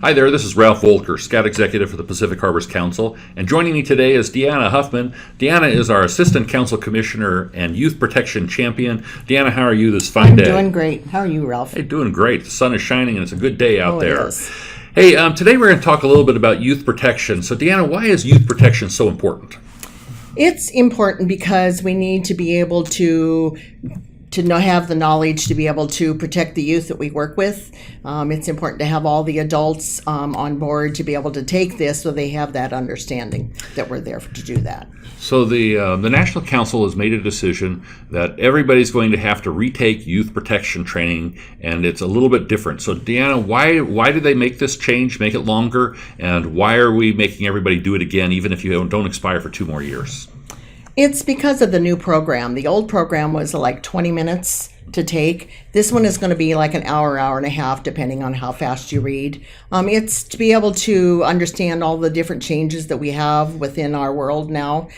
Hi there, this is Ralph Volker, Scout Executive for the Pacific Harbors Council, and joining me today is Deanna Huffman. Deanna is our Assistant Council Commissioner and Youth Protection Champion. Deanna, how are you this fine day? I'm doing great. How are you, Ralph? Hey, doing great. The sun is shining and it's a good day out there. It is. Hey, today we're going to talk a little bit about youth protection. So Deanna, why is youth protection so important? It's important because we need to be able to have the knowledge to be able to protect the youth that we work with. It's important to have all the adults on board to be able to take this so they have that understanding that we're there to do that. So the National Council has made a decision that everybody's going to have to retake youth protection training, and it's a little bit different. So Deanna, why did they make this change, make it longer, and why are we making everybody do it again, even if you don't expire for 2 more years? It's because of the new program. The old program was like 20 minutes to take. This one is going to be like an hour, hour and a half, depending on how fast you read. It's to be able to understand all the different changes that we have within our world now,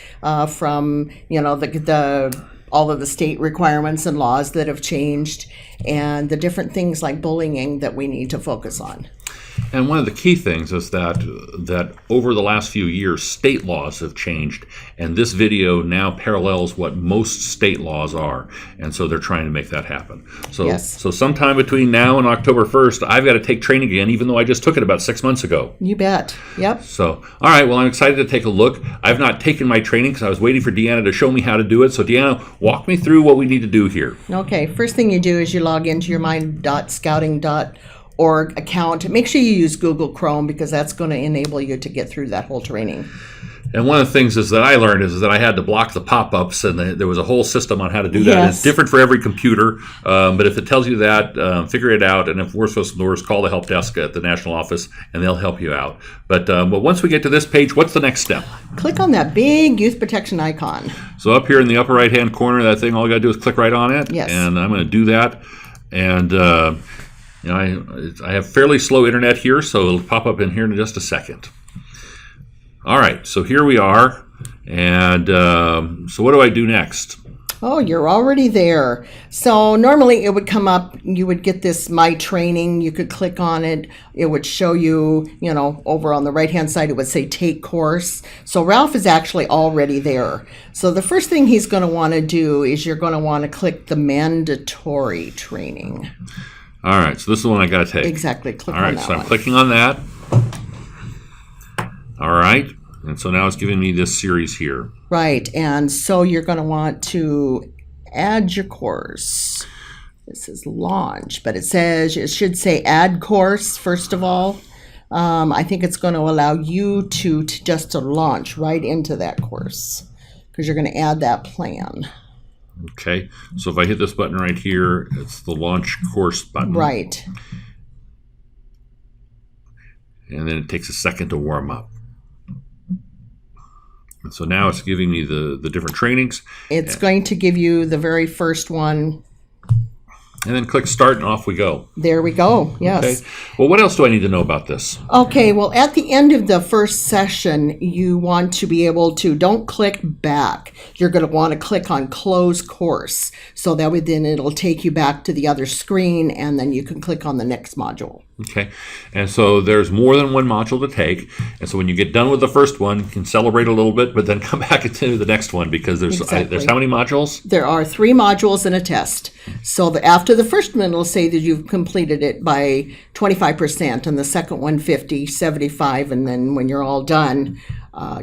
from the all of the state requirements and laws that have changed, and the different things like bullying that we need to focus on. And one of the key things is that over the last few years, state laws have changed, and this video now parallels what most state laws are, and so they're trying to make that happen. So, Yes. So sometime between now and October 1st, I've got to take training again, even though I just took it about 6 months ago. You bet. Yep. So, all right, well, I'm excited to take a look. I've not taken my training because I was waiting for Deanna to show me how to do it. So, Deanna, walk me through what we need to do here. Okay. First thing you do is you log into your mind.scouting.org account. Make sure you use Google Chrome because that's going to enable you to get through that whole training. And one of the things is that I learned is that I had to block the pop-ups, and there was a whole system on how to do that. Yes. It's different for every computer, but if it tells you that, figure it out. And if worst comes to worst, call the help desk at the national office, and they'll help you out. But once we get to this page, what's the next step? Click on that big youth protection icon. So up here in the upper right-hand corner, that thing, all you got to do is click right on it. Yes. And I'm going to do that. And I have fairly slow internet here, so it'll pop up in here in just a second. All right, so here we are, and so what do I do next? Oh, you're already there. So normally it would come up, you would get this My Training, you could click on it, it would show you, over on the right-hand side, it would say Take Course. So Ralph is actually already there. So the first thing he's going to want to do is you're going to want to click the Mandatory Training. All right, so this is the one I got to take. Exactly, click on that. All right, so I'm clicking on that. All right, and so now it's giving me this series here. Right, and so you're going to want to add your course. This is launch, but it should say add course first of all. I think it's going to allow you to just launch right into that course because you're going to add that plan. Okay, so if I hit this button right here, it's the launch course button. Right. And then it takes a second to warm up. And so now it's giving me the different trainings. It's going to give you the very first one. And then click start and off we go. There we go, yes. Okay. Well, what else do I need to know about this? Okay, well, at the end of the first session, you want to be able to, don't click back. You're going to want to click on close course. So that way then it'll take you back to the other screen, and then you can click on the next module. Okay, and so there's more than one module to take, and so when you get done with the first one, you can celebrate a little bit, but then come back into the next one because there's how many modules? There are 3 modules and a test. So after the first one, it'll say that you've completed it by 25%, and the second one 50, 75, and then when you're all done,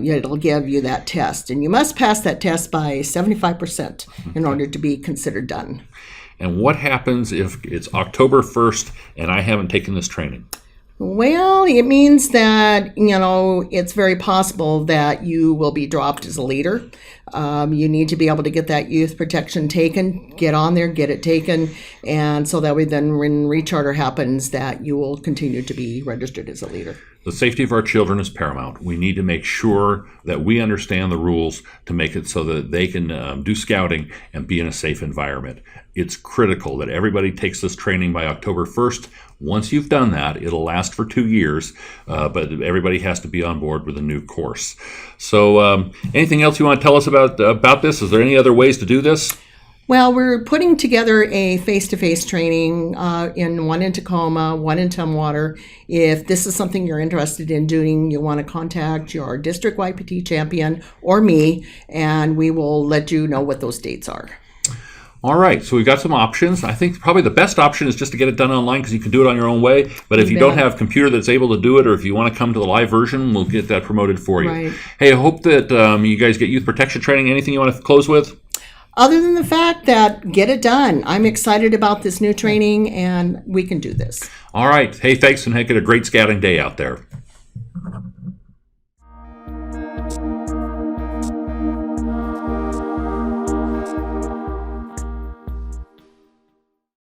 it'll give you that test. And you must pass that test by 75% in order to be considered done. And what happens if it's October 1st and I haven't taken this training? Well, it means that, it's very possible that you will be dropped as a leader. You need to be able to get that youth protection taken, get on there, get it taken, and so that way then when recharter happens that you will continue to be registered as a leader. The safety of our children is paramount. We need to make sure that we understand the rules to make it so that they can do scouting and be in a safe environment. It's critical that everybody takes this training by October 1st. Once you've done that, it'll last for 2 years, but everybody has to be on board with a new course. So anything else you want to tell us about this? Is there any other ways to do this? Well, we're putting together a face-to-face training in one in Tacoma, one in Tumwater. If this is something you're interested in doing, you want to contact your district YPT champion or me, and we will let you know what those dates are. All right, so we've got some options. I think probably the best option is just to get it done online because you can do it on your own way. But if you don't have a computer that's able to do it, or if you want to come to the live version, we'll get that promoted for you. Right. Hey, I hope that you guys get youth protection training. Anything you want to close with? Other than the fact that get it done. I'm excited about this new training, and we can do this. All right. Hey, thanks, and get a great scouting day out there.